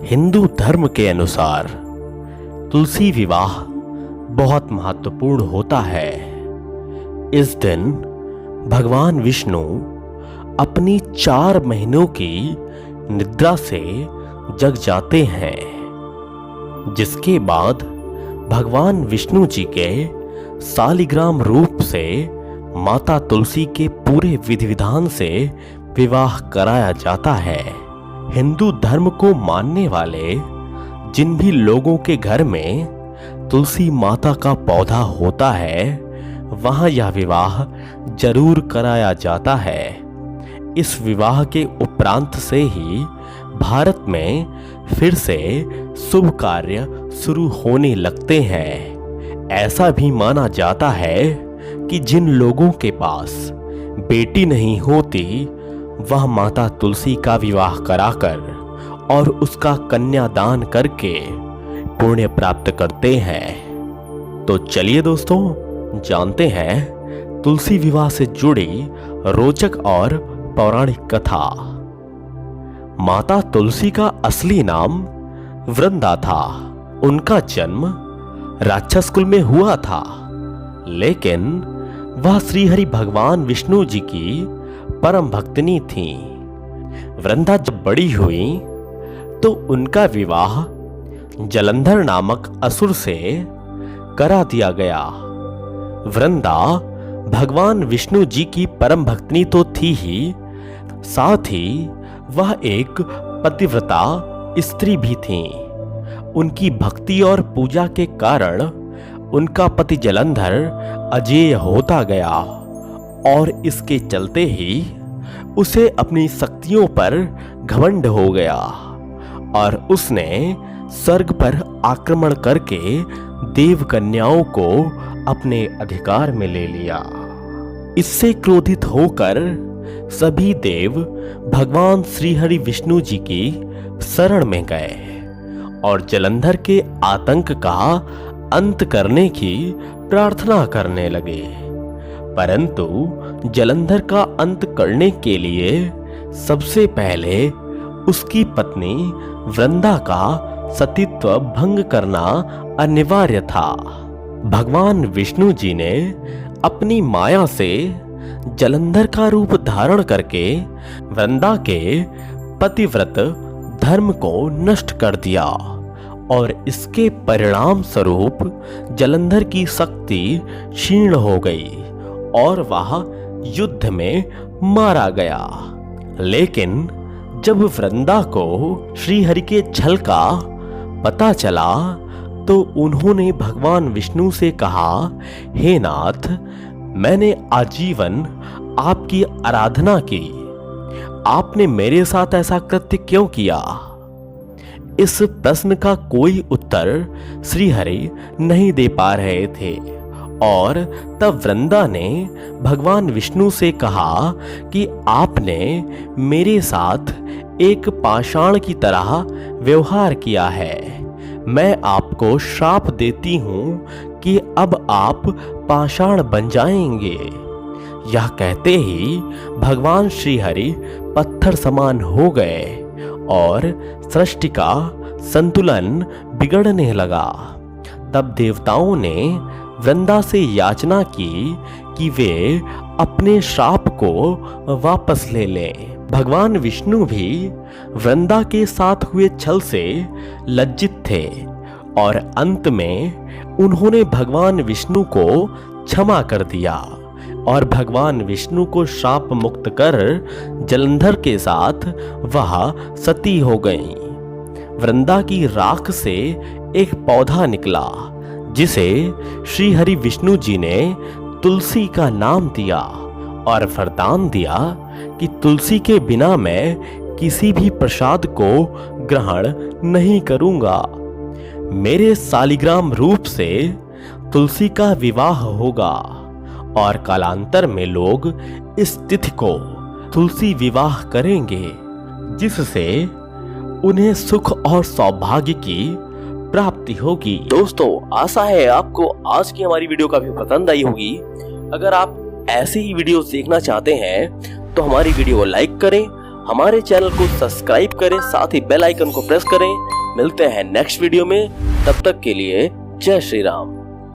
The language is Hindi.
हिंदू धर्म के अनुसार तुलसी विवाह बहुत महत्वपूर्ण होता है। इस दिन भगवान विष्णु अपनी 4 महीनों की निद्रा से जग जाते हैं, जिसके बाद भगवान विष्णु जी के शालिग्राम रूप से माता तुलसी के पूरे विधि विधान से विवाह कराया जाता है। हिंदू धर्म को मानने वाले जिन भी लोगों के घर में तुलसी माता का पौधा होता है, वहां यह विवाह जरूर कराया जाता है। इस विवाह के उपरांत से ही भारत में फिर से शुभ कार्य शुरू होने लगते हैं। ऐसा भी माना जाता है कि जिन लोगों के पास बेटी नहीं होती, वह माता तुलसी का विवाह कराकर और उसका कन्यादान करके पुण्य प्राप्त करते हैं। तो चलिए दोस्तों, जानते हैं तुलसी विवाह से जुड़ी रोचक और पौराणिक कथा। माता तुलसी का असली नाम वृंदा था। उनका जन्म राक्षस कुल में हुआ था, लेकिन वह श्रीहरि भगवान विष्णु जी की परम भक्तिनी थी। वृंदा जब बड़ी हुई तो उनका विवाह जलंधर नामक असुर से करा दिया गया। वृंदा भगवान विष्णु जी की परम भक्तिनी तो थी ही, साथ ही वह एक पतिव्रता स्त्री भी थी। उनकी भक्ति और पूजा के कारण उनका पति जलंधर अजेय होता गया और इसके चलते ही उसे अपनी शक्तियों पर घमंड हो गया और उसने स्वर्ग पर आक्रमण करके देव कन्याओं को अपने अधिकार में ले लिया। इससे क्रोधित होकर सभी देव भगवान श्रीहरि विष्णु जी की शरण में गए और जलंधर के आतंक का अंत करने की प्रार्थना करने लगे। परंतु जलंधर का अंत करने के लिए सबसे पहले उसकी पत्नी वृंदा का सतीत्व भंग करना अनिवार्य था। भगवान विष्णु जी ने अपनी माया से जलंधर का रूप धारण करके वृंदा के पतिव्रत धर्म को नष्ट कर दिया और इसके परिणाम स्वरूप जलंधर की शक्ति क्षीण हो गई और वह युद्ध में मारा गया। लेकिन जब वृंदा को श्रीहरि के छल का पता चला तो उन्होंने भगवान विष्णु से कहा, हे नाथ, मैंने आजीवन आपकी आराधना की, आपने मेरे साथ ऐसा कृत्य क्यों किया? इस प्रश्न का कोई उत्तर श्रीहरि नहीं दे पा रहे थे और तब वृंदा ने भगवान विष्णु से कहा कि आपने मेरे साथ एक पाषाण की तरह व्यवहार किया है। मैं आपको श्राप देती हूं कि अब आप पाषाण बन जाएंगे। यह कहते ही भगवान श्रीहरि पत्थर समान हो गए और सृष्टि का संतुलन बिगड़ने लगा। तब देवताओं ने वृंदा से याचना की कि वे अपने श्राप को वापस ले लें। भगवान विष्णु भी वृंदा के साथ हुए छल से लज्जित थे और अंत में उन्होंने भगवान विष्णु को क्षमा कर दिया और भगवान विष्णु को श्राप मुक्त कर जलंधर के साथ वह सती हो गईं। वृंदा की राख से एक पौधा निकला जिसे श्रीहरि विष्णु जी ने तुलसी का नाम दिया और वरदान दिया कि तुलसी के बिना मैं किसी भी प्रसाद को ग्रहण नहीं करूंगा। मेरे शालिग्राम रूप से तुलसी का विवाह होगा और कालांतर में लोग इस तिथि को तुलसी विवाह करेंगे, जिससे उन्हें सुख और सौभाग्य की प्राप्ति होगी। दोस्तों, आशा है आपको आज की हमारी वीडियो काफी पसंद आई होगी। अगर आप ऐसे ही वीडियोस देखना चाहते हैं तो हमारी वीडियो को लाइक करें हमारे चैनल को सब्सक्राइब करें, साथ ही बेल आइकन को प्रेस करें। मिलते हैं नेक्स्ट वीडियो में, तब तक के लिए जय श्री राम।